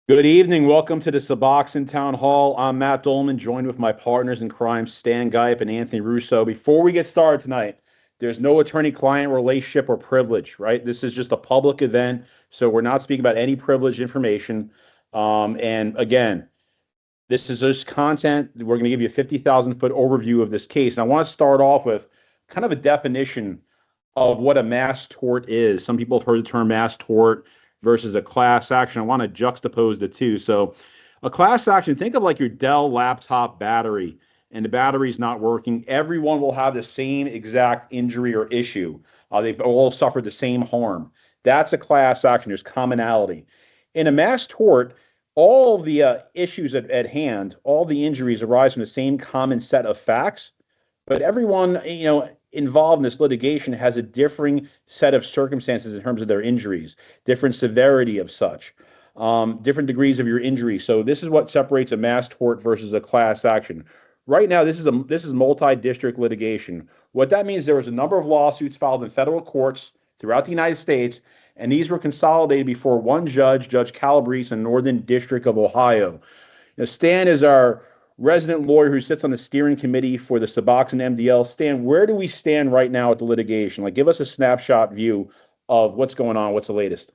Good evening. Welcome to the Suboxone Town Hall. I'm Matt Dolman, joined with my partners in crime, Stan Gipe and Anthony Russo. Before we get started tonight, there's no attorney-client relationship or privilege, right? This is just a public event, so we're not speaking about any privileged information. And again, this is just content. We're going to give you a 50,000-foot overview of this case. And I want to start off with kind of a definition of what a mass tort is. Some people have heard the term mass tort versus a class action. I want to juxtapose the two. So a class action, think of like your Dell laptop battery, and the battery's not working. Everyone will have the same exact injury or issue. They've all suffered the same harm. That's a class action. There's commonality. In a mass tort, all the issues at hand, all the injuries arise from the same common set of facts, but everyone, involved in this litigation has a differing set of circumstances in terms of their injuries, different severity of such, different degrees of your injury. So this is what separates a mass tort versus a class action. Right now, this is multi-district litigation. What that means, there was a number of lawsuits filed in federal courts throughout the United States, and these were consolidated before one judge, Judge 𝗣𝗧𝗘𝗧𝗏 in Northern District of Ohio. Now, Stan is our resident lawyer who sits on the steering committee for the Suboxone MDL. Stan, where do we stand right now at the litigation? Like, give us a snapshot view of what's going on. What's the latest?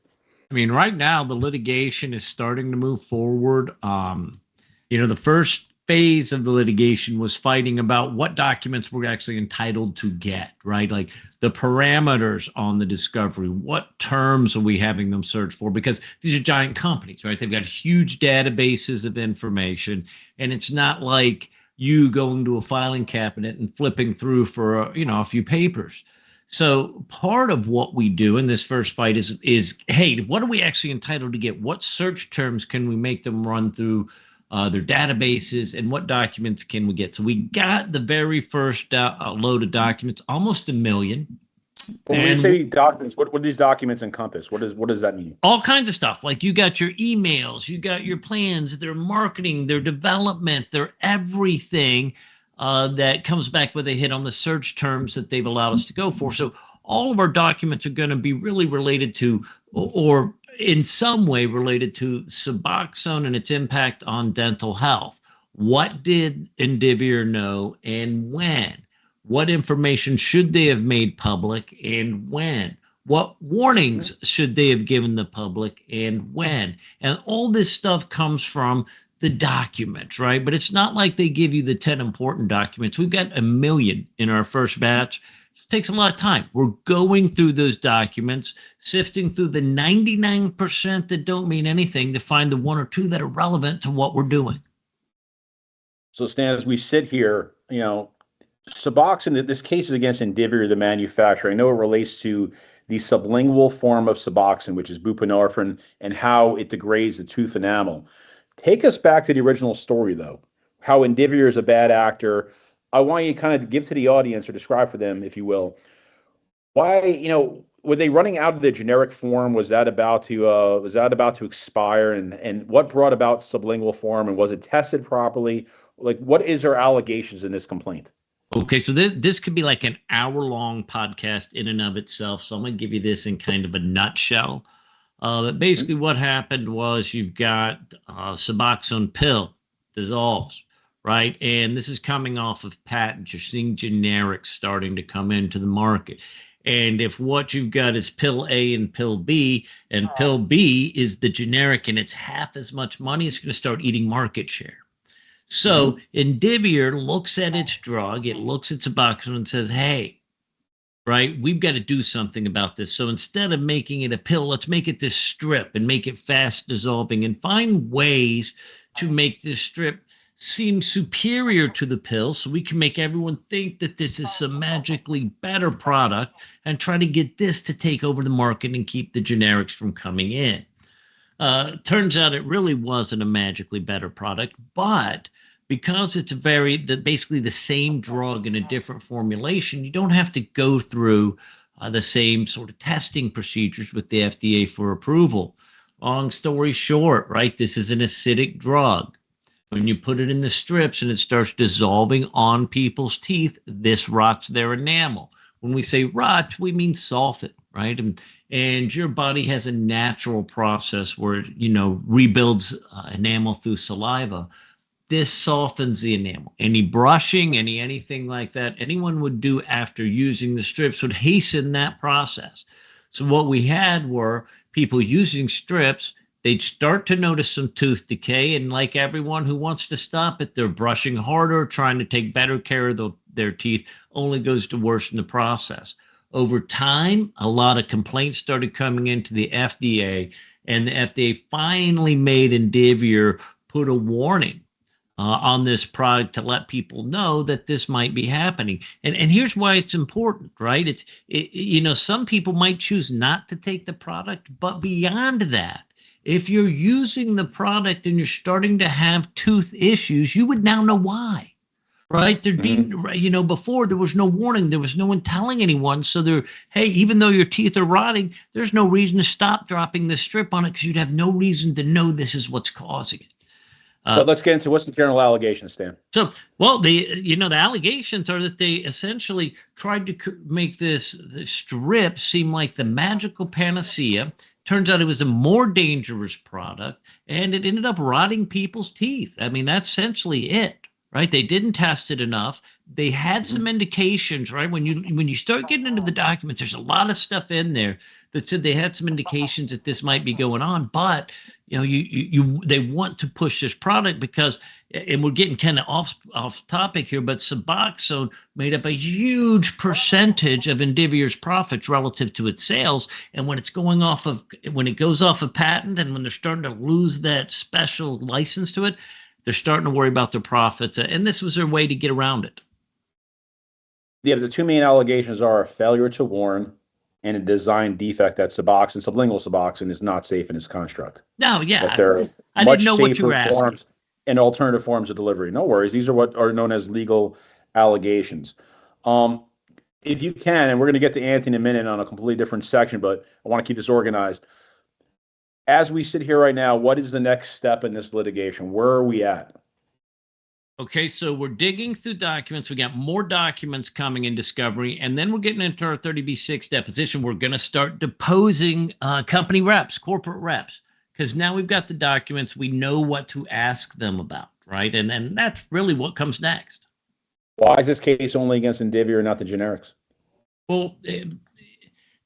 I mean, right now the litigation is starting to move forward. The first phase of the litigation was fighting about what documents we're actually entitled to get, right? Like the parameters on the discovery, what terms are we having them search for? Because these are giant companies, right? They've got huge databases of information, and it's not like you going to a filing cabinet and flipping through for a few papers. So part of what we do in this first fight is, hey, what are we actually entitled to get? What search terms can we make them run through their databases, and what documents can we get? So we got the very first load of documents, almost 1 million. When you say documents, what do these documents encompass? What does that mean? All kinds of stuff. Like you got your emails, you got your plans, their marketing, their development, their everything that comes back with a hit on the search terms that they've allowed us to go for. So all of our documents are going to be really related to, or in some way related to, Suboxone and its impact on dental health. What did Indivior know and when? What information should they have made public and when? What warnings should they have given the public and when? And all this stuff comes from the documents, right? But it's not like they give you the 10 important documents. We've got 1 million in our first batch. It takes a lot of time. We're going through those documents, sifting through the 99% that don't mean anything to find the 1 or 2 that are relevant to what we're doing. So, Stan, as we sit here, Suboxone, this case is against Indivior, the manufacturer. I know it relates to the sublingual form of Suboxone, which is buprenorphine, and how it degrades the tooth enamel. Take us back to the original story, though, how Indivior is a bad actor. I want you to kind of give to the audience, or describe for them, if you will, why, were they running out of the generic form? Was that about to expire? And what brought about sublingual form? And was it tested properly? Like, what is their allegations in this complaint? Okay, so this could be like an hour-long podcast in and of itself. So I'm going to give you this in kind of a nutshell. But basically what happened was you've got Suboxone pill dissolves, right? And this is coming off of patents. You're seeing generics starting to come into the market. And if what you've got is pill A and pill B, and pill B is the generic and it's half as much money, it's going to start eating market share. So Indivior looks at its drug, it looks at Suboxone and says, hey, right, we've got to do something about this. So instead of making it a pill, let's make it this strip and make it fast dissolving and find ways to make this strip seem superior to the pill so we can make everyone think that this is some magically better product and try to get this to take over the market and keep the generics from coming in. Turns out it really wasn't a magically better product, but because it's basically the same drug in a different formulation, you don't have to go through the same sort of testing procedures with the FDA for approval. Long story short, right, this is an acidic drug. When you put it in the strips and it starts dissolving on people's teeth, this rots their enamel. When we say rot, we mean soften. right? And your body has a natural process where it, rebuilds enamel through saliva. This softens the enamel. Any brushing, anything like that, anyone would do after using the strips would hasten that process. So what we had were people using strips, they'd start to notice some tooth decay, and like everyone who wants to stop it, they're brushing harder, trying to take better care of their teeth, only goes to worsen the process. Over time, a lot of complaints started coming into the FDA, and the FDA finally made Indivior put a warning on this product to let people know that this might be happening. And here's why it's important, right? Some people might choose not to take the product, but beyond that, if you're using the product and you're starting to have tooth issues, you would now know why. Right. There'd be, before there was no warning, there was no one telling anyone. So hey, even though your teeth are rotting, there's no reason to stop dropping the strip on it because you'd have no reason to know this is what's causing it. But let's get into what's the general allegation, Stan. So, the allegations are that they essentially tried to make this strip seem like the magical panacea. Turns out it was a more dangerous product, and it ended up rotting people's teeth. I mean, that's essentially it. Right? They didn't test it enough. They had some indications, right? When you start getting into the documents, there's a lot of stuff in there that said they had some indications that this might be going on. But they want to push this product because, and we're getting kind of off topic here, but Suboxone made up a huge percentage of Indivior's profits relative to its sales. And when it goes off of patent, and when they're starting to lose that special license to it, they're starting to worry about their profits, and this was their way to get around it. Yeah, the two main allegations are a failure to warn and a design defect that sublingual Suboxone is not safe in its construct. No, yeah, I didn't know what you were asking. Forms and alternative forms of delivery. No worries. These are what are known as legal allegations. If you can, and we're going to get to Anthony in a minute on a completely different section, but I want to keep this organized. As we sit here right now, what is the next step in this litigation? Where are we at? Okay, so we're digging through documents. We got more documents coming in discovery, and then we're getting into our 30B6 deposition. We're going to start deposing company reps, corporate reps, because now we've got the documents. We know what to ask them about, right? And then that's really what comes next. Why is this case only against Indivior, not the generics? Well,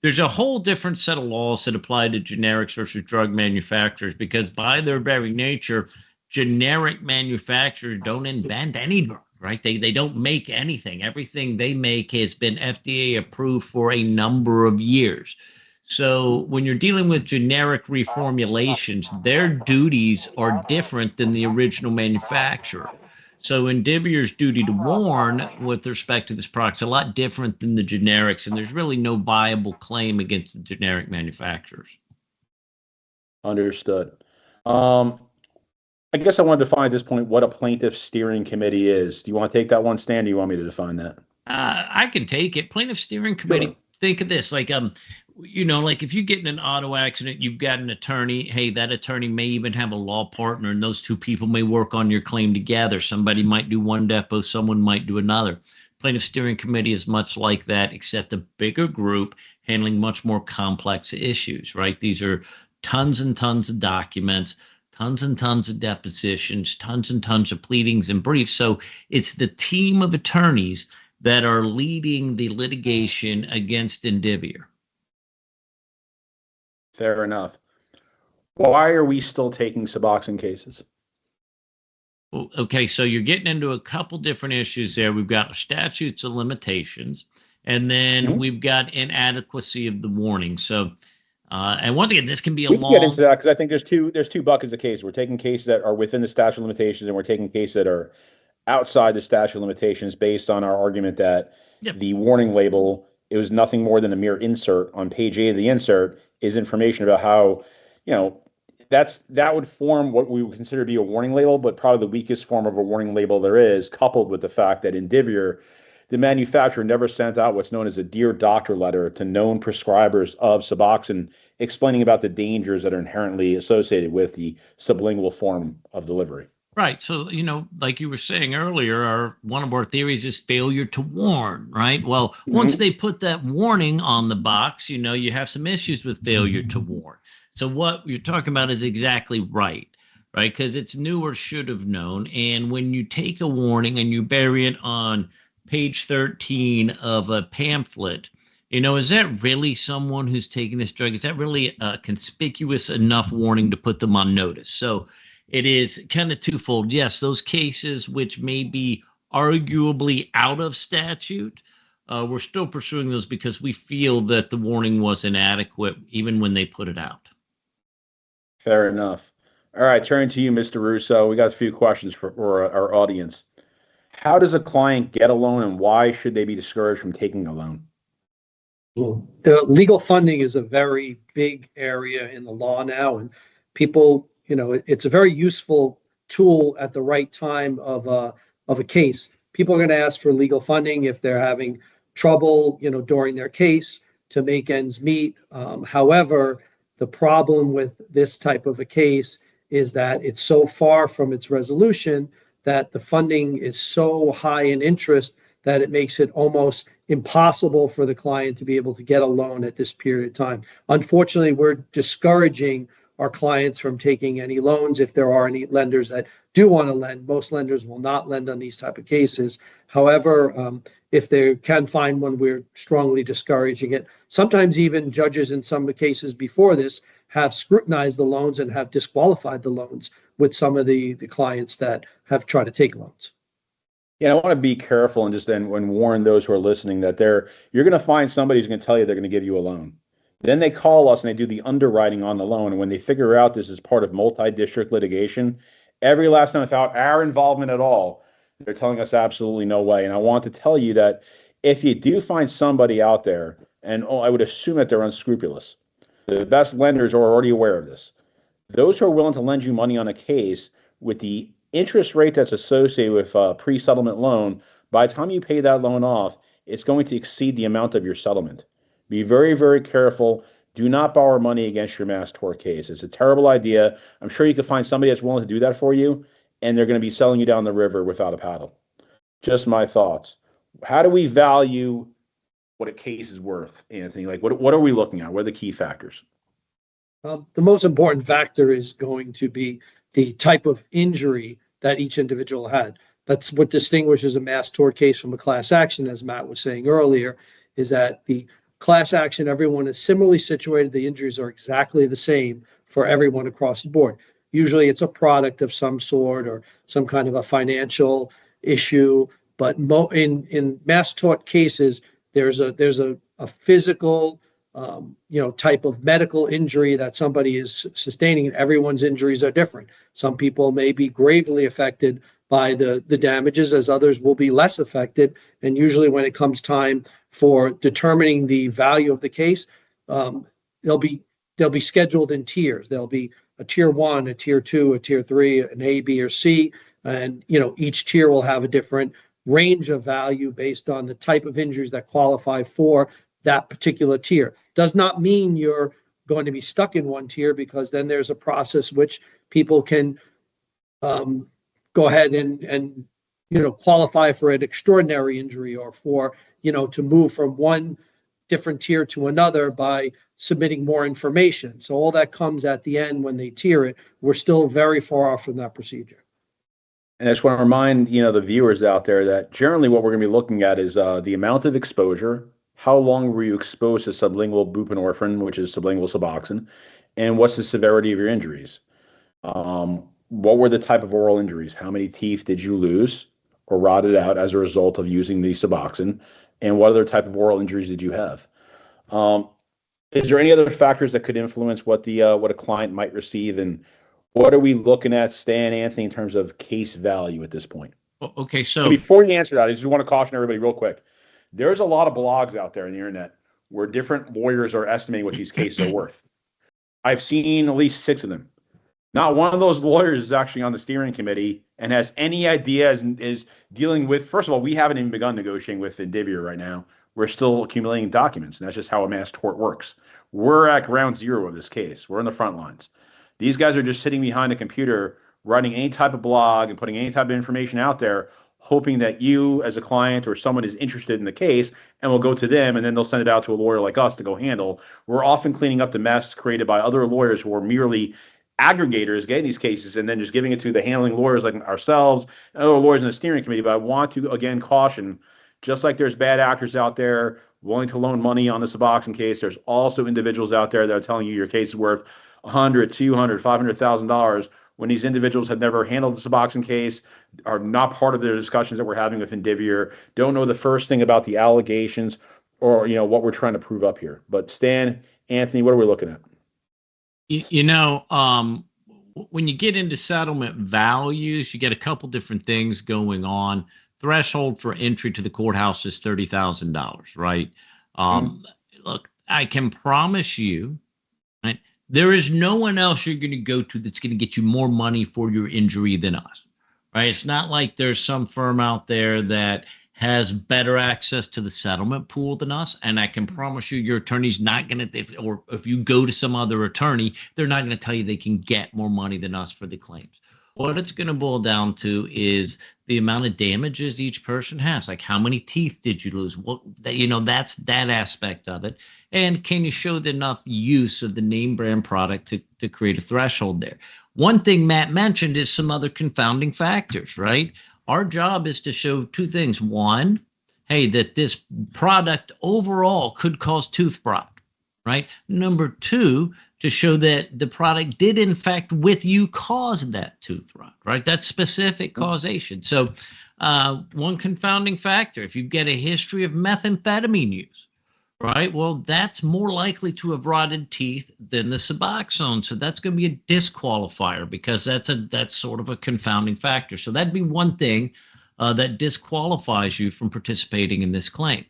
there's a whole different set of laws that apply to generics versus drug manufacturers because by their very nature, generic manufacturers don't invent any drug, right? They don't make anything. Everything they make has been FDA approved for a number of years. So when you're dealing with generic reformulations, their duties are different than the original manufacturer. So Indivior's duty to warn with respect to this product is a lot different than the generics, and there's really no viable claim against the generic manufacturers. Understood. I guess I want to define at this point what a plaintiff steering committee is. Do you want to take that one, Stan? Do you want me to define that? I can take it. Plaintiff steering committee. Sure. Think of this like like if you get in an auto accident, you've got an attorney. Hey, that attorney may even have a law partner, and those two people may work on your claim together. Somebody might do one depo, someone might do another. Plaintiff steering committee is much like that, except a bigger group handling much more complex issues, right? These are tons and tons of documents, tons and tons of depositions, tons and tons of pleadings and briefs. So it's the team of attorneys that are leading the litigation against Indivior. Fair enough. Why are we still taking Suboxone cases? Well, okay, so you're getting into a couple different issues there. We've got statutes of limitations, and then we've got inadequacy of the warning. So, and once again, this can be we can get into that because I think there's two buckets of cases. We're taking cases that are within the statute of limitations, and we're taking cases that are outside the statute of limitations based on our argument that the warning label, it was nothing more than a mere insert on page 8 of the insert, is information about how, that would form what we would consider to be a warning label, but probably the weakest form of a warning label there is, coupled with the fact that Indivior, the manufacturer, never sent out what's known as a Dear Doctor letter to known prescribers of Suboxone, explaining about the dangers that are inherently associated with the sublingual form of delivery. Right. So, like you were saying earlier, one of our theories is failure to warn, right? Well, once they put that warning on the box, you have some issues with failure to warn. So what you're talking about is exactly right, right? Because it's new or should have known. And when you take a warning and you bury it on page 13 of a pamphlet, is that really someone who's taking this drug? Is that really a conspicuous enough warning to put them on notice? So it is kind of twofold. Yes, those cases which may be arguably out of statute, we're still pursuing those because we feel that the warning was inadequate even when they put it out. Fair enough. All right, turning to you, Mr. Russo. We got a few questions for our audience. How does a client get a loan, and why should they be discouraged from taking a loan? Well, legal funding is a very big area in the law now, and people, it's a very useful tool at the right time of a case. People are going to ask for legal funding if they're having trouble, during their case to make ends meet. However, the problem with this type of a case is that it's so far from its resolution that the funding is so high in interest that it makes it almost impossible for the client to be able to get a loan at this period of time. Unfortunately, we're discouraging our clients from taking any loans. If there are any lenders that do want to lend, most lenders will not lend on these type of cases. However, if they can find one, we're strongly discouraging it. Sometimes even judges in some of the cases before this have scrutinized the loans and have disqualified the loans with some of the clients that have tried to take loans. Yeah, I want to be careful and just then warn those who are listening that you're going to find somebody who's going to tell you they're going to give you a loan. Then they call us and they do the underwriting on the loan. And when they figure out this is part of multi-district litigation, every last time without our involvement at all, they're telling us absolutely no way. And I want to tell you that if you do find somebody out there, and I would assume that they're unscrupulous, the best lenders are already aware of this. Those who are willing to lend you money on a case with the interest rate that's associated with a pre-settlement loan, by the time you pay that loan off, it's going to exceed the amount of your settlement. Be very, very careful. Do not borrow money against your mass tort case. It's a terrible idea. I'm sure you could find somebody that's willing to do that for you, and they're going to be selling you down the river without a paddle. Just my thoughts. How do we value what a case is worth, Anthony? Like, what are we looking at? What are the key factors? The most important factor is going to be the type of injury that each individual had. That's what distinguishes a mass tort case from a class action, as Matt was saying earlier, is that the class action, everyone is similarly situated. The injuries are exactly the same for everyone across the board. Usually it's a product of some sort or some kind of a financial issue. But in mass tort cases, there's a physical type of medical injury that somebody is sustaining. Everyone's injuries are different. Some people may be gravely affected by the damages, as others will be less affected. And usually when it comes time for determining the value of the case, they'll be scheduled in tiers. There'll be a tier 1, a tier 2, a tier 3, an A, B, or C. And each tier will have a different range of value based on the type of injuries that qualify for that particular tier. Does not mean you're going to be stuck in one tier, because then there's a process which people can go ahead and qualify for an extraordinary injury, or for to move from one different tier to another by submitting more information. So all that comes at the end when they tier it. We're still very far off from that procedure. And I just want to remind the viewers out there that generally what we're going to be looking at is the amount of exposure. How long were you exposed to sublingual buprenorphine, which is sublingual Suboxone, and what's the severity of your injuries? What were the type of oral injuries? How many teeth did you lose or rotted out as a result of using the Suboxone? And what other type of oral injuries did you have? Is there any other factors that could influence what a client might receive, and what are we looking at, Stan, Anthony, in terms of case value at this point? Okay, so before you answer that, I just want to caution everybody real quick. There's a lot of blogs out there on the internet where different lawyers are estimating what these cases are worth. I've seen at least 6 of them. Not one of those lawyers is actually on the steering committee and has any idea, is dealing with, first of all, we haven't even begun negotiating with Indivior right now. We're still accumulating documents, and that's just how a mass tort works. We're at ground zero of this case. We're in the front lines. These guys are just sitting behind a computer writing any type of blog and putting any type of information out there, hoping that you as a client or someone is interested in the case and will go to them, and then they'll send it out to a lawyer like us to go handle. We're often cleaning up the mess created by other lawyers who are merely aggregators getting these cases and then just giving it to the handling lawyers like ourselves and other lawyers in the steering committee. But I want to, again, caution, just like there's bad actors out there willing to loan money on the Suboxone case, there's also individuals out there that are telling you your case is worth $100, $200, $500,000 when these individuals have never handled the Suboxone case, are not part of the discussions that we're having with Indivior, don't know the first thing about the allegations or, what we're trying to prove up here. But Stan, Anthony, what are we looking at? When you get into settlement values, you get a couple different things going on. Threshold for entry to the courthouse is $30,000, right? Look, I can promise you, right, there is no one else you're going to go to that's going to get you more money for your injury than us, right? It's not like there's some firm out there that has better access to the settlement pool than us. And I can promise you, your attorney's not going to, or if you go to some other attorney, they're not going to tell you they can get more money than us for the claims. What it's going to boil down to is the amount of damages each person has. Like, how many teeth did you lose? That's that aspect of it. And can you show enough use of the name brand product to create a threshold there? One thing Matt mentioned is some other confounding factors, right? Our job is to show two things. One, hey, that this product overall could cause tooth rot, right? Number two, to show that the product did in fact with you cause that tooth rot, right? That's specific causation. So one confounding factor, if you get a history of methamphetamine use, right? Well, that's more likely to have rotted teeth than the Suboxone. So that's going to be a disqualifier because that's sort of a confounding factor. So that'd be one thing that disqualifies you from participating in this claim.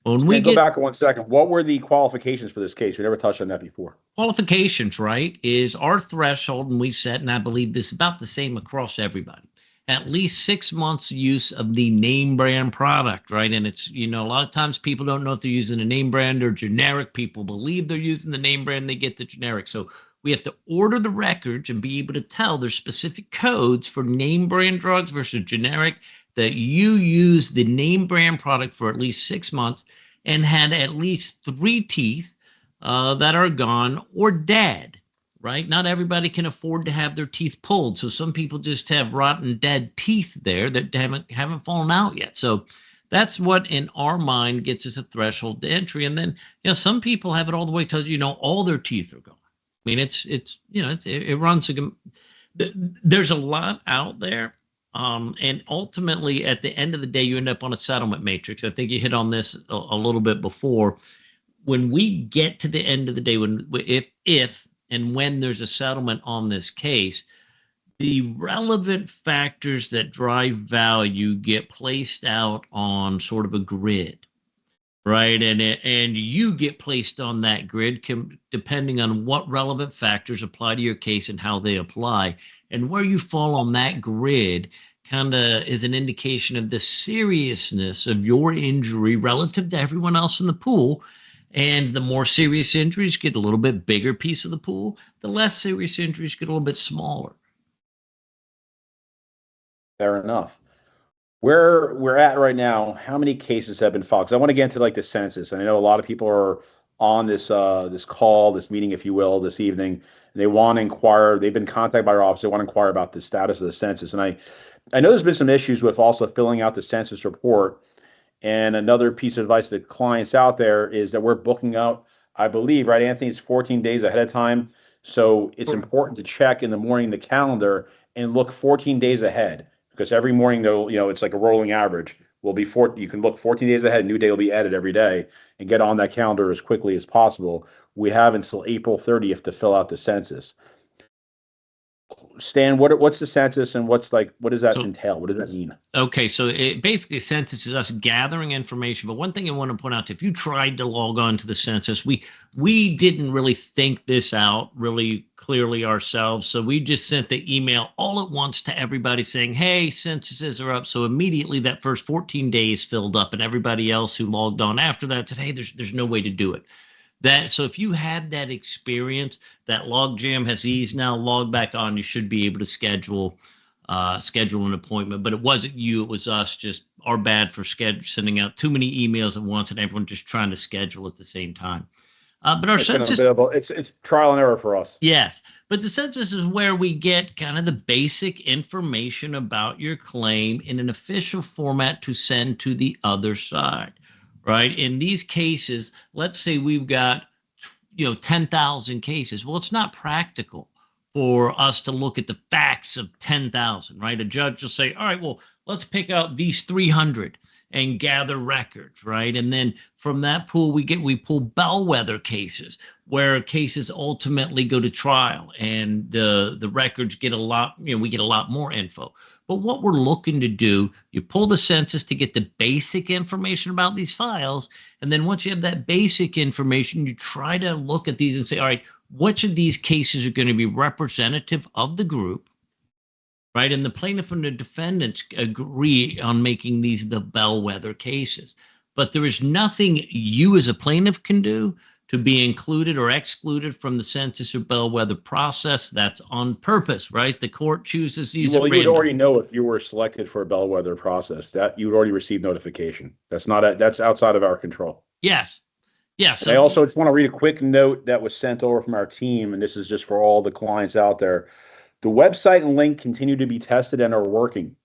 When we go back 1 second, what were the qualifications for this case? We never touched on that before. Qualifications, right, is our threshold, and we set, and I believe this is about the same across everybody. At least 6 months use of the name brand product, right? And it's, a lot of times people don't know if they're using a name brand or generic. People believe they're using the name brand, they get the generic. So we have to order the records and be able to tell there's specific codes for name brand drugs versus generic, that you use the name brand product for at least 6 months and had at least 3 teeth that are gone or dead, right? Not everybody can afford to have their teeth pulled. So some people just have rotten dead teeth there that haven't fallen out yet. So that's what in our mind gets us a threshold to entry. And then, some people have it all the way to, all their teeth are gone. I mean, it runs, there's a lot out there. And ultimately, at the end of the day, you end up on a settlement matrix. I think you hit on this a little bit before. When we get to the end of the day, if and when there's a settlement on this case, the relevant factors that drive value get placed out on sort of a grid, right? And you get placed on that grid depending on what relevant factors apply to your case and how they apply. And where you fall on that grid kind of is an indication of the seriousness of your injury relative to everyone else in the pool. And the more serious injuries get a little bit bigger piece of the pool, the less serious injuries get a little bit smaller. Fair enough. Where we're at right now, how many cases have been filed? Because I want to get into the census. And I know a lot of people are on this call, this meeting, if you will, this evening. And they want to inquire. They've been contacted by our office. They want to inquire about the status of the census. And I know there's been some issues with also filling out the census report. And another piece of advice to clients out there is that we're booking out, I believe, right, Anthony, it's 14 days ahead of time. So it's important to check in the morning the calendar and look 14 days ahead, because every morning, though, it's like a rolling average. You can look 14 days ahead. New day will be added every day, and get on that calendar as quickly as possible. We have until April 30th to fill out the census. Stan, what's the census, and what does that entail? What does that mean? Okay, so it basically, census is us gathering information. But one thing I want to point out, if you tried to log on to the census, we didn't really think this out really clearly ourselves. So we just sent the email all at once to everybody saying, hey, censuses are up. So immediately that first 14 days filled up, and everybody else who logged on after that said, hey, there's no way to do it. So if you had that experience, that log jam has eased now, log back on, you should be able to schedule an appointment. But it wasn't you, it was us, just our bad for sending out too many emails at once and everyone just trying to schedule at the same time. But our census, it's trial and error for us. Yes, but the census is where we get kind of the basic information about your claim in an official format to send to the other side, right? In these cases, let's say we've got 10,000 cases. Well, it's not practical for us to look at the facts of 10,000, right? A judge will say, all right, well, let's pick out these 300 and gather records, right? And then from that pool, we pull bellwether cases where cases ultimately go to trial and the records get a lot, we get a lot more info. But what we're looking to do, you pull the census to get the basic information about these files. And then once you have that basic information, you try to look at these and say, all right, which of these cases are going to be representative of the group? Right. And the plaintiff and the defendants agree on making these the bellwether cases. But there is nothing you as a plaintiff can do to be included or excluded from the census or bellwether process. That's on purpose, right? The court chooses these. Well, you would already know if you were selected for a bellwether process that you would already receive notification. That's outside of our control. Yes. Yes. I also just want to read a quick note that was sent over from our team, and this is just for all the clients out there. The website and link continue to be tested and are working.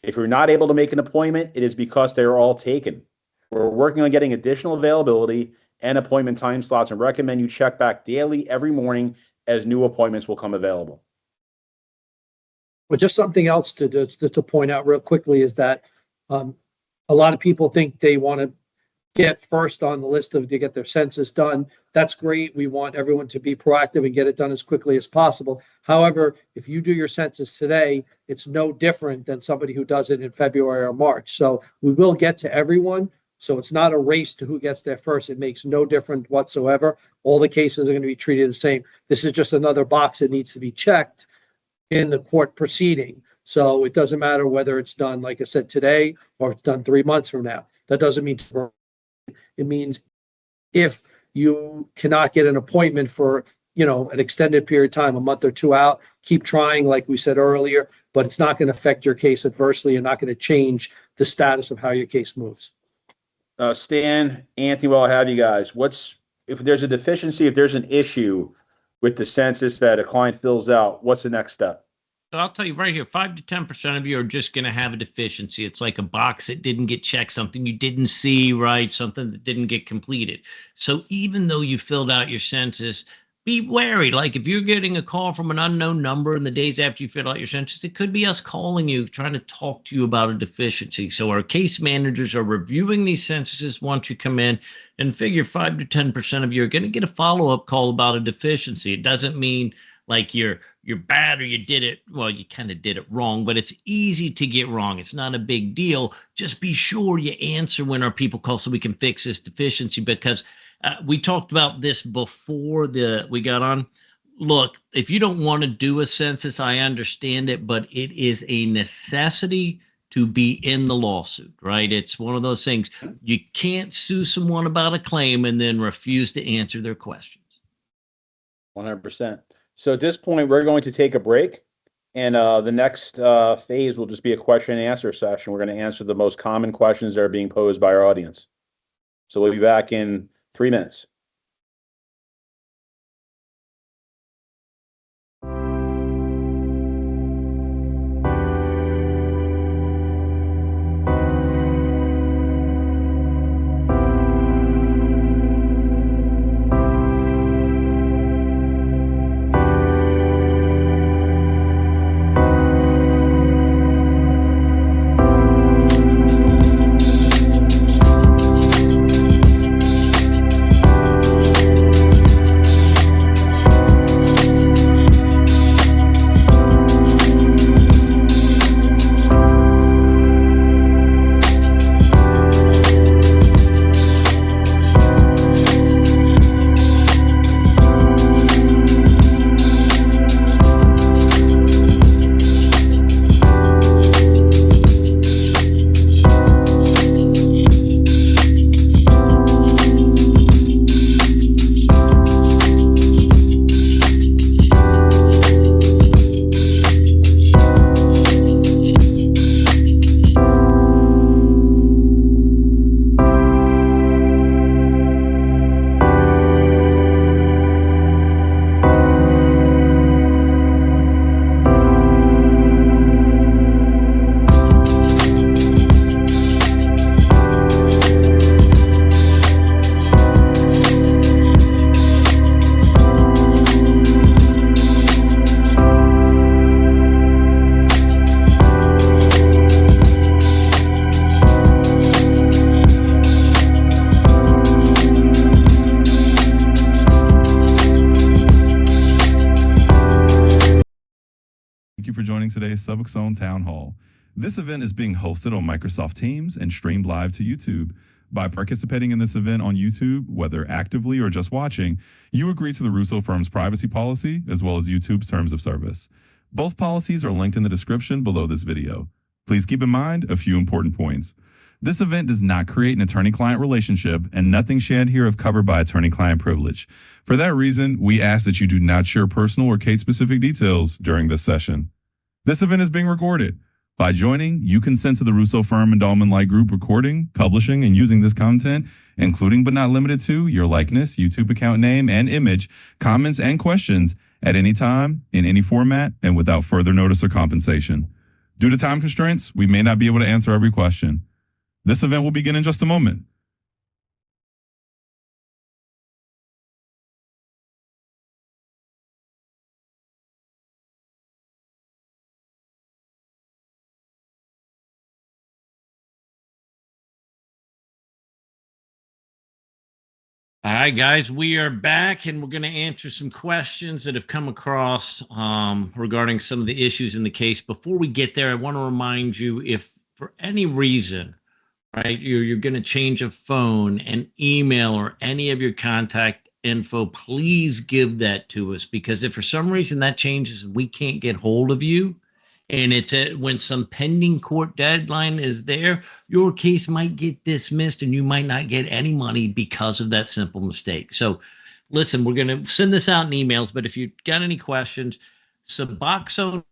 If you're not able to make an appointment, it is because they are all taken. We're working on getting additional availability and appointment time slots and recommend you check back daily every morning as new appointments will come available. But just something else to point out real quickly is that a lot of people think they want to get first on the list to get their census done. That's great. We want everyone to be proactive and get it done as quickly as possible. However, if you do your census today, it's no different than somebody who does it in February or March. So we will get to everyone. So it's not a race to who gets there first. It makes no difference whatsoever. All the cases are going to be treated the same. This is just another box that needs to be checked in the court proceeding. So it doesn't matter whether it's done, like I said, today or it's done 3 months from now. That doesn't mean it means if you cannot get an appointment for, an extended period of time, a month or two out, keep trying, like we said earlier, but it's not going to affect your case adversely and not going to change the status of how your case moves. Stan, Anthony, while I have you guys, if there's a deficiency, if there's an issue with the census that a client fills out, what's the next step? So I'll tell you right here, 5 to 10% of you are just going to have a deficiency. It's like a box that didn't get checked, something you didn't see, right? Something that didn't get completed. So even though you filled out your census, be wary. Like if you're getting a call from an unknown number in the days after you filled out your census, it could be us calling you, trying to talk to you about a deficiency. So our case managers are reviewing these censuses once you come in, and figure 5 to 10% of you are going to get a follow-up call about a deficiency. It doesn't mean like you're bad or you did it, well, you kind of did it wrong, but it's easy to get wrong. It's not a big deal. Just be sure you answer when our people call so we can fix this deficiency, because we talked about this before we got on. Look, if you don't want to do a census, I understand it, but it is a necessity to be in the lawsuit, right? It's one of those things. You can't sue someone about a claim and then refuse to answer their questions. 100%. So at this point, we're going to take a break, and the next phase will just be a question and answer session. We're going to answer the most common questions that are being posed by our audience. So we'll be back in 3 minutes. joining today's Suboxone Town Hall. This event is being hosted on Microsoft Teams and streamed live to YouTube. By participating in this event on YouTube, whether actively or just watching, you agree to the Russo Firm's privacy policy as well as YouTube's terms of service. Both policies are linked in the description below this video. Please keep in mind a few important points. This event does not create an attorney-client relationship, and nothing shared here is covered by attorney-client privilege. For that reason, we ask that you do not share personal or case-specific details during this session. This event is being recorded. By joining, you consent to the Russo Firm and Dolman Law Group recording, publishing, and using this content, including but not limited to your likeness, YouTube account name, and image, comments, and questions at any time, in any format, and without further notice or compensation. Due to time constraints, we may not be able to answer every question. This event will begin in just a moment. All right, guys, we are back and we're going to answer some questions that have come across regarding some of the issues in the case. Before we get there, I want to remind you, if for any reason, right, you're going to change a phone, an email, or any of your contact info, please give that to us, because if for some reason that changes and we can't get hold of you, and it's when some pending court deadline is there, your case might get dismissed and you might not get any money because of that simple mistake. So listen, we're going to send this out in emails, but if you've got any questions, Suboxone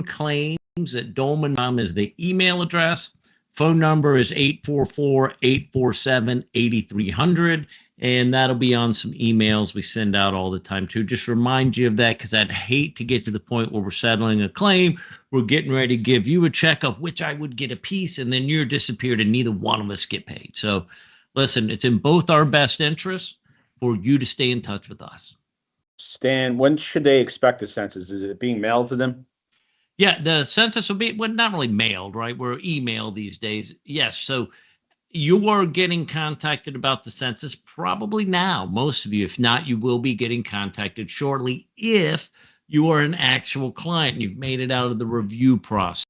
claims at Dolman.com is the email address. Phone number is 844-847-8300. And that'll be on some emails we send out all the time too. Just remind you of that, because I'd hate to get to the point where we're settling a claim, we're getting ready to give you a check of which I would get a piece, and then you're disappeared and neither one of us get paid. So listen, it's in both our best interests for you to stay in touch with us. Stan, when should they expect the census? Is it being mailed to them? Yeah, the census will be, well, not really mailed, right? We're email these days. Yes, so you are getting contacted about the census probably now, most of you. If not, you will be getting contacted shortly if you are an actual client. You've made it out of the review process,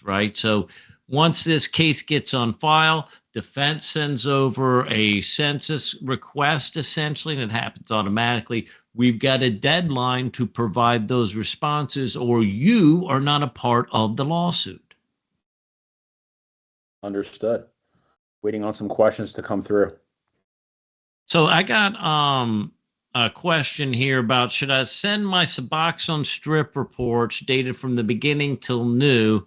right? So once this case gets on file, defense sends over a census request, essentially, and it happens automatically. We've got a deadline to provide those responses, or you are not a part of the lawsuit. Understood. Waiting on some questions to come through. So I got a question here about, should I send my Suboxone strip reports dated from the beginning till new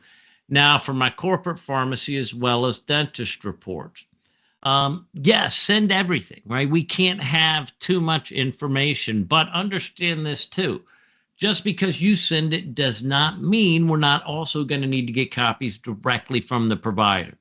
now for my corporate pharmacy as well as dentist reports? Yes, send everything, right? We can't have too much information, but understand this too. Just because you send it does not mean we're not also going to need to get copies directly from the provider.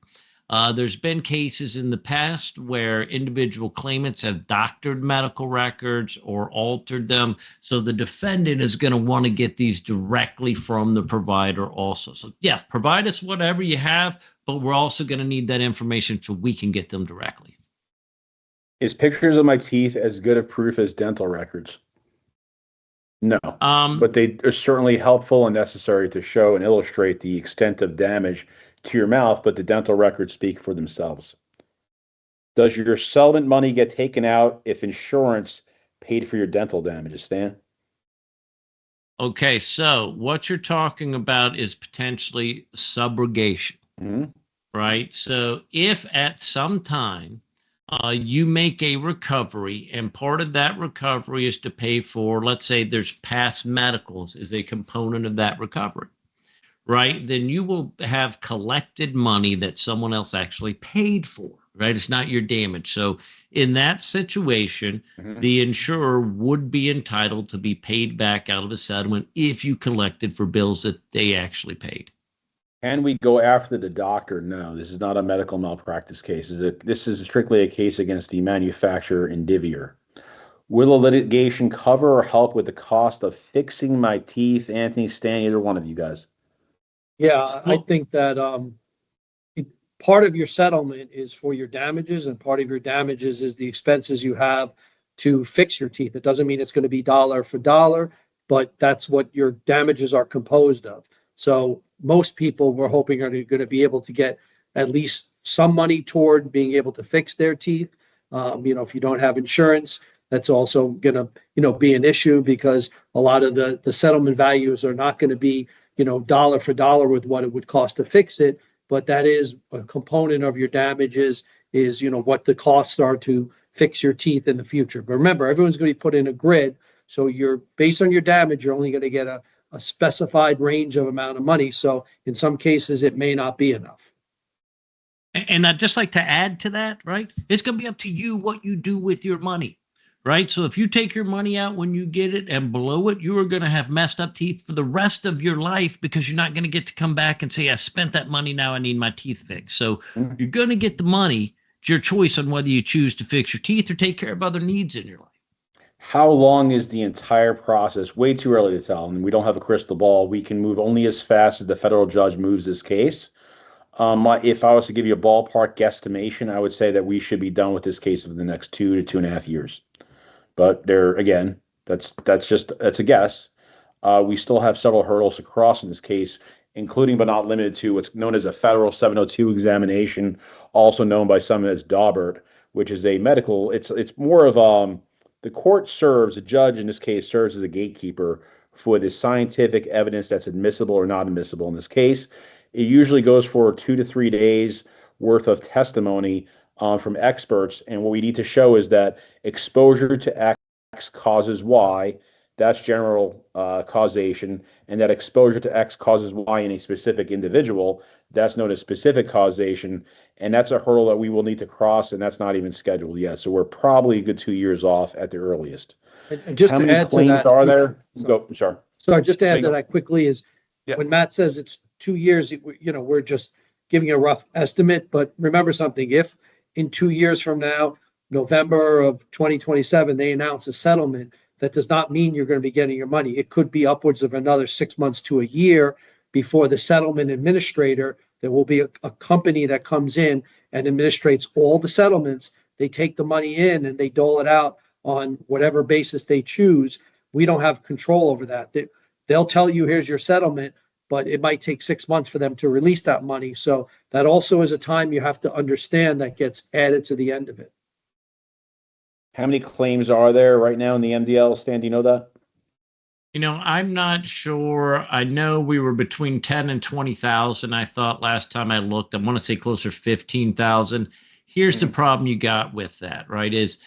There's been cases in the past where individual claimants have doctored medical records or altered them. So the defendant is going to want to get these directly from the provider also. So yeah, provide us whatever you have, but we're also going to need that information so we can get them directly. Is pictures of my teeth as good a proof as dental records? No, but they are certainly helpful and necessary to show and illustrate the extent of damage to your mouth, but the dental records speak for themselves. Does your settlement money get taken out if insurance paid for your dental damages, Stan? Okay, so what you're talking about is potentially subrogation, right? So if at some time you make a recovery and part of that recovery is to pay for, let's say there's past medicals is a component of that recovery, right? Then you will have collected money that someone else actually paid for, right? It's not your damage. So in that situation, the insurer would be entitled to be paid back out of the settlement if you collected for bills that they actually paid. Can we go after the doctor? No, this is not a medical malpractice case. This is strictly a case against the manufacturer Indivior. Will a litigation cover or help with the cost of fixing my teeth? Anthony, Stan, either one of you guys. Yeah, I think that part of your settlement is for your damages, and part of your damages is the expenses you have to fix your teeth. It doesn't mean it's going to be dollar for dollar, but that's what your damages are composed of. So most people we're hoping are going to be able to get at least some money toward being able to fix their teeth. If you don't have insurance, that's also going to, be an issue, because a lot of the settlement values are not going to be, dollar for dollar with what it would cost to fix it. But that is a component of your damages, is, what the costs are to fix your teeth in the future. But remember, everyone's going to be put in a grid. So you're based on your damage, you're only going to get a specified range of amount of money. So in some cases, it may not be enough. And I'd just like to add to that, right? It's going to be up to you what you do with your money, right? So if you take your money out when you get it and blow it, you are going to have messed up teeth for the rest of your life, because you're not going to get to come back and say, I spent that money, now I need my teeth fixed. So you're going to get the money. It's your choice on whether you choose to fix your teeth or take care of other needs in your life. How long is the entire process? Way too early to tell. And we don't have a crystal ball. We can move only as fast as the federal judge moves this case. If I was to give you a ballpark guesstimation, I would say that we should be done with this case within the next 2 to 2.5 years. But there, again, that's a guess. We still have several hurdles to cross in this case, including but not limited to what's known as a federal 702 examination, also known by some as 𝗣𝗟𝗘𝗔𝗦𝗘, which is a medical. It's more of the court serves, a judge in this case serves as a gatekeeper for the scientific evidence that's admissible or not admissible in this case. It usually goes for 2 to 3 days worth of testimony from experts. And what we need to show is that exposure to X causes Y. That's general causation. And that exposure to X causes Y in a specific individual. That's known as specific causation. And that's a hurdle that we will need to cross. And that's not even scheduled yet. So we're probably a good 2 years off at the earliest. And just How to many add to claims that, are there? Go, sure. Sorry, just to add There you to go. that quickly is, Yeah. when Matt says it's 2 years, we're just giving a rough estimate. But remember something, if in 2 years from now, November of 2027, they announce a settlement, that does not mean you're going to be getting your money. It could be upwards of another 6 months to a year before the settlement administrator, there will be a company that comes in and administrates all the settlements. They take the money in and they dole it out on whatever basis they choose. We don't have control over that. They'll tell you, here's your settlement, but it might take 6 months for them to release that money. So that also is a time you have to understand that gets added to the end of it. How many claims are there right now in the MDL? Stan, do you know that? I'm not sure. I know we were between 10 and 20,000. I thought last time I looked, I want to say closer to 15,000. Here's the problem you got with that, right? Is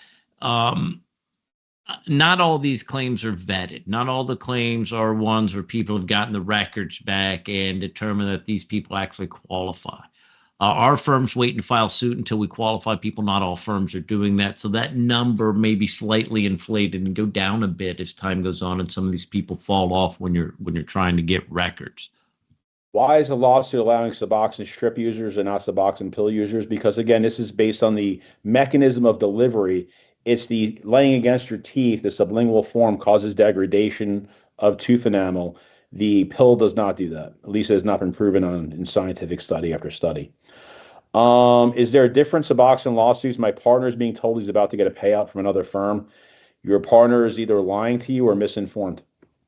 not all these claims are vetted. Not all the claims are ones where people have gotten the records back and determined that these people actually qualify. Our firm's waiting to file suit until we qualify people. Not all firms are doing that. So that number may be slightly inflated and go down a bit as time goes on, and some of these people fall off when you're trying to get records. Why is the lawsuit allowing Suboxone strip users and not Suboxone pill users? Because again, this is based on the mechanism of delivery. It's the laying against your teeth. The sublingual form causes degradation of tooth enamel. The pill does not do that. At least it has not been proven in scientific study after study. Is there a different Suboxone lawsuits? My partner is being told he's about to get a payout from another firm. Your partner is either lying to you or misinformed.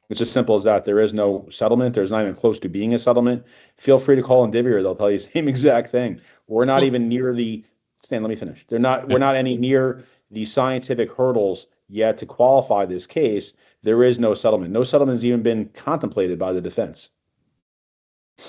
It's as simple as that. There is no settlement. There's not even close to being a settlement. Feel free to call Indivior. They'll tell you the same exact thing. We're not even near Stan, let me finish. We're not any near the scientific hurdles yet to qualify this case. There is no settlement. No settlement has even been contemplated by the defense.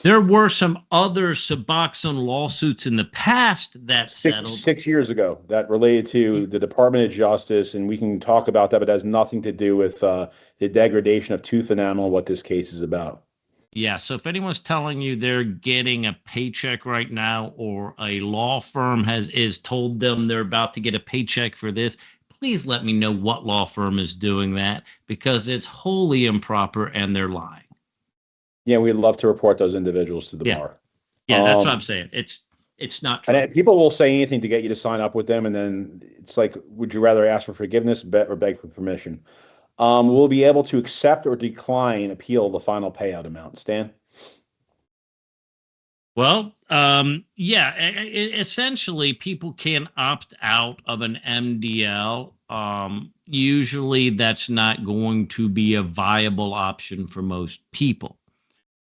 There were some other Suboxone lawsuits in the past that settled 6 years ago that related to the Department of Justice, and we can talk about that, but it has nothing to do with the degradation of tooth enamel and what this case is about. Yeah, so if anyone's telling you they're getting a paycheck right now, or a law firm is told them they're about to get a paycheck for this, please let me know what law firm is doing that, because it's wholly improper and they're lying. Yeah, we'd love to report those individuals to the bar. Yeah, that's what I'm saying. It's not true. And people will say anything to get you to sign up with them, and then it's like, would you rather ask for forgiveness or beg for permission? We'll be able to accept or decline appeal the final payout amount. Stan? Well, essentially, people can opt out of an MDL usually that's not going to be a viable option for most people,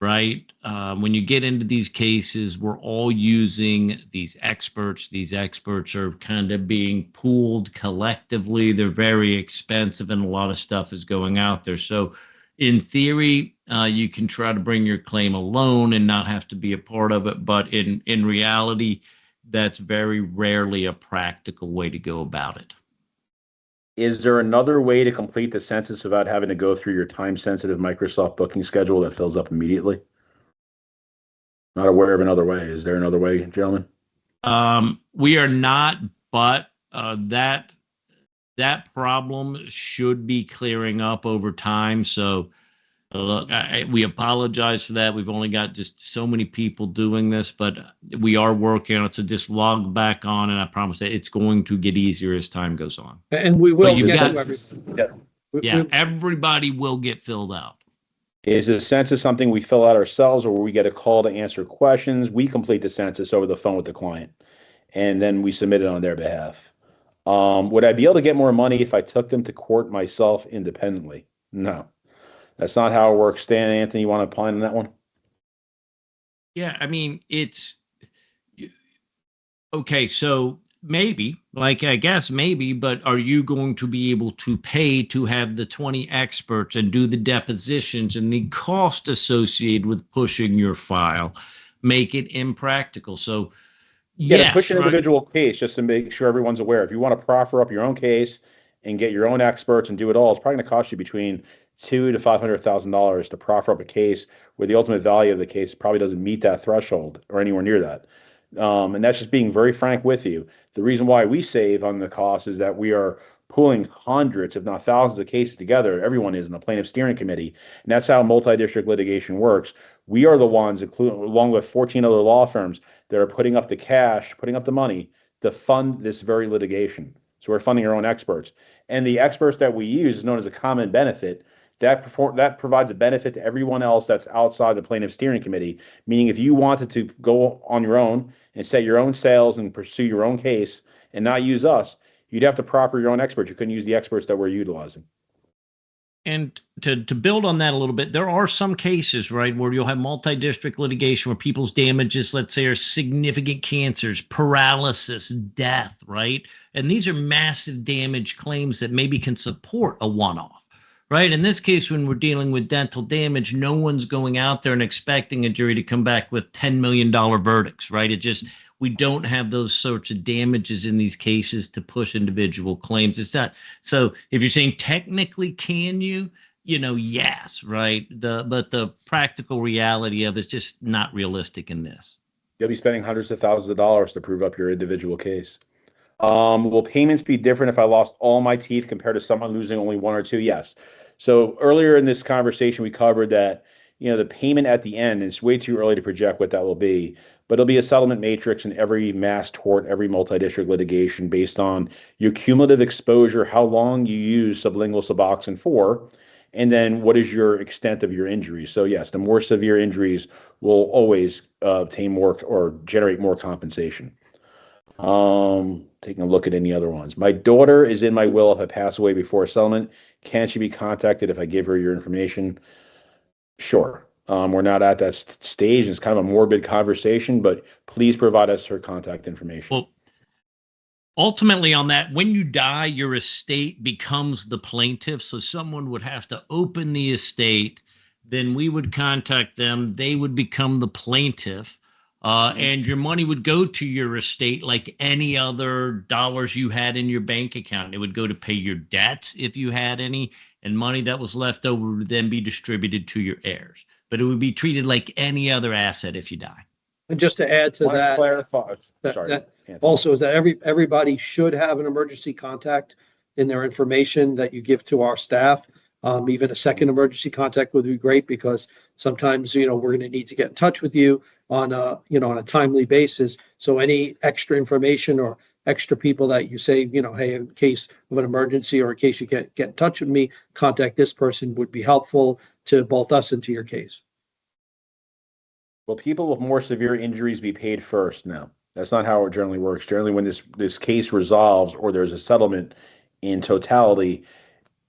right? When you get into these cases, we're all using these experts. These experts are kind of being pooled collectively. They're very expensive, and a lot of stuff is going out there. So, in theory, you can try to bring your claim alone and not have to be a part of it. But in reality, that's very rarely a practical way to go about it. Is there another way to complete the census without having to go through your time-sensitive Microsoft booking schedule that fills up immediately? Not aware of another way. Is there another way, gentlemen? We are not, but that problem should be clearing up over time. So, look, we apologize for that. We've only got just so many people doing this, but we are working on it. So just log back on, and I promise that it's going to get easier as time goes on. And we will you get got- to everything. Yeah. Everybody will get filled out. Is the census something we fill out ourselves, or we get a call to answer questions? We complete the census over the phone with the client, and then we submit it on their behalf. Would I be able to get more money if I took them to court myself independently? No. That's not how it works. Stan, Anthony, you want to opine on that one? Yeah, I mean, it's okay. So maybe, I guess maybe, but are you going to be able to pay to have the 20 experts and do the depositions, and the cost associated with pushing your file make it impractical? So, Yeah, to push an individual case, just to make sure everyone's aware. If you want to proffer up your own case and get your own experts and do it all, it's probably going to cost you between $200,000 to $500,000 to proffer up a case where the ultimate value of the case probably doesn't meet that threshold or anywhere near that. And that's just being very frank with you. The reason why we save on the cost is that we are pooling hundreds, if not thousands of cases together. Everyone is in the plaintiff steering committee. And that's how multi-district litigation works. We are the ones, including along with 14 other law firms, that are putting up the cash, putting up the money to fund this very litigation. So we're funding our own experts. And the experts that we use is known as a common benefit. That provides a benefit to everyone else that's outside the plaintiff steering committee, meaning if you wanted to go on your own and set your own sales and pursue your own case and not use us, you'd have to proffer your own experts. You couldn't use the experts that we're utilizing. And to build on that a little bit, there are some cases, right, where you'll have multi-district litigation where people's damages, let's say, are significant cancers, paralysis, death, right? And these are massive damage claims that maybe can support a one-off. Right. In this case, when we're dealing with dental damage, no one's going out there and expecting a jury to come back with $10 million verdicts. Right. We don't have those sorts of damages in these cases to push individual claims. It's not. So if you're saying technically, can you, yes. Right. But the practical reality of it's just not realistic in this. You'll be spending hundreds of thousands of dollars to prove up your individual case. Will payments be different if I lost all my teeth compared to someone losing only one or two? Yes. So earlier in this conversation, we covered that, the payment at the end, it's way too early to project what that will be, but it'll be a settlement matrix in every mass tort, every multi-district litigation based on your cumulative exposure, how long you use sublingual Suboxone for, and then what is your extent of your injuries. So yes, the more severe injuries will always obtain more or generate more compensation. Taking a look at any other ones. My daughter is in my will if I pass away before settlement. Can she be contacted if I give her your information? Sure. We're not at that stage. It's kind of a morbid conversation, but please provide us her contact information. Well, ultimately on that, when you die, your estate becomes the plaintiff. So someone would have to open the estate. Then we would contact them. They would become the plaintiff. And your money would go to your estate like any other dollars you had in your bank account. It would go to pay your debts if you had any, and money that was left over would then be distributed to your heirs. But it would be treated like any other asset if you die. And just to add to that, clarify. that also is that everybody should have an emergency contact in their information that you give to our staff. Even a second emergency contact would be great because sometimes, we're going to need to get in touch with you on a timely basis. So any extra information or extra people that you say, hey, in case of an emergency or in case you get in touch with me, contact this person would be helpful to both us and to your case. Will people with more severe injuries be paid first? No, that's not how it generally works. Generally, when this case resolves or there's a settlement in totality,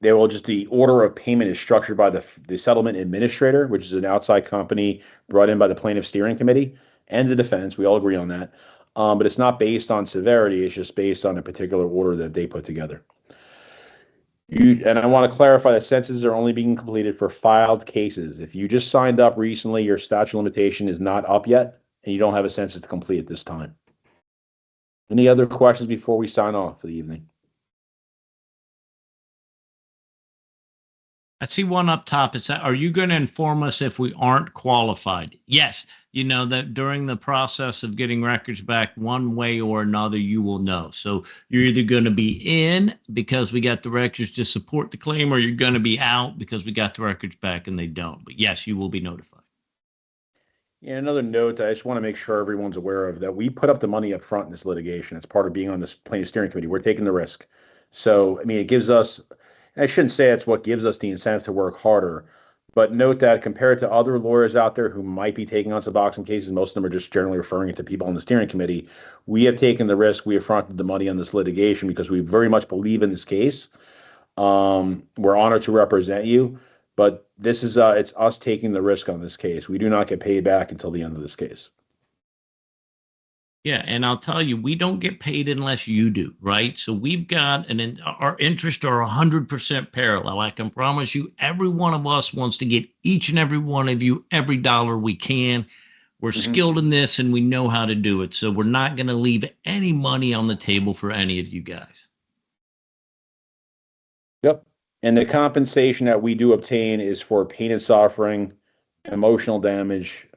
the order of payment is structured by the settlement administrator, which is an outside company brought in by the plaintiff steering committee and the defense. We all agree on that. But it's not based on severity. It's just based on a particular order that they put together. And I want to clarify that sentences are only being completed for filed cases. If you just signed up recently, your statute of limitation is not up yet, and you don't have a sentence to complete at this time. Any other questions before we sign off for the evening? I see one up top. It's that, are you going to inform us if we aren't qualified? Yes. You know that during the process of getting records back one way or another, you will know. So you're either going to be in because we got the records to support the claim, or you're going to be out because we got the records back and they don't. But yes, you will be notified. And another note I just want to make sure everyone's aware of, that we put up the money up front in this litigation. It's part of being on this plaintiff steering committee. We're taking the risk. So, I mean, it gives us, and I shouldn't say it's what gives us the incentive to work harder, but note that compared to other lawyers out there who might be taking on Suboxone cases, most of them are just generally referring it to people on the steering committee. We have taken the risk. We have fronted the money on this litigation because we very much believe in this case. We're honored to represent you, but this is it's us taking the risk on this case. We do not get paid back until the end of this case. Yeah, and I'll tell you, we don't get paid unless you do, right? So we've got our interests are 100% parallel. I can promise you, every one of us wants to get each and every one of you every dollar we can. We're skilled in this and we know how to do it. So we're not going to leave any money on the table for any of you guys. Yep. And the compensation that we do obtain is for pain and suffering, emotional damage,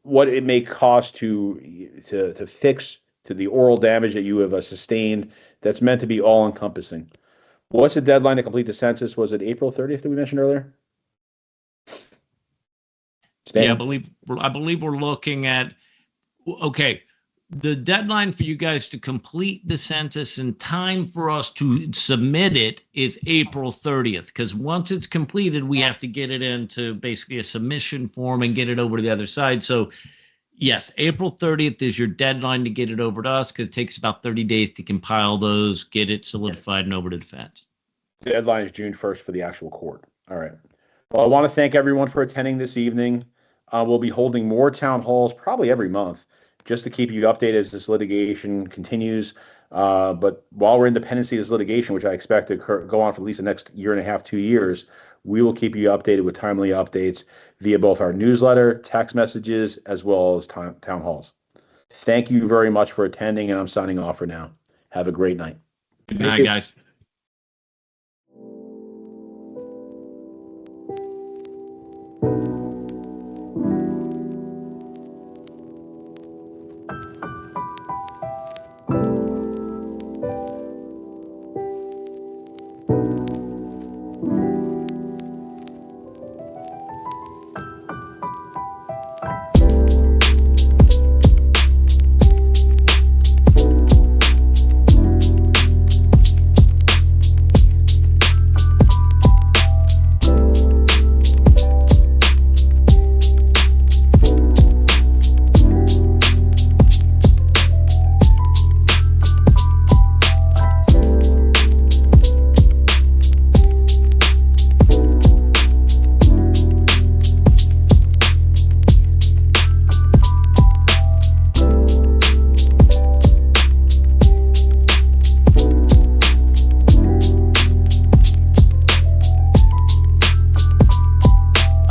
what it may cost to fix to the oral damage that you have sustained. That's meant to be all encompassing. What's the deadline to complete the census? Was it April 30th that we mentioned earlier? Stan? Yeah, I believe we're looking at, okay, the deadline for you guys to complete the census in time for us to submit it is April 30th, because once it's completed, we have to get it into basically a submission form and get it over to the other side. So yes, April 30th is your deadline to get it over to us, because it takes about 30 days to compile those, get it solidified and over to defense. The deadline is June 1st for the actual court. All right. Well, I want to thank everyone for attending this evening. We'll be holding more town halls probably every month, just to keep you updated as this litigation continues. But while we're in the pendency of this litigation, which I expect to go on for at least the next year and a half, 2 years, we will keep you updated with timely updates via both our newsletter, text messages, as well as town halls. Thank you very much for attending, and I'm signing off for now. Have a great night. Good night, guys.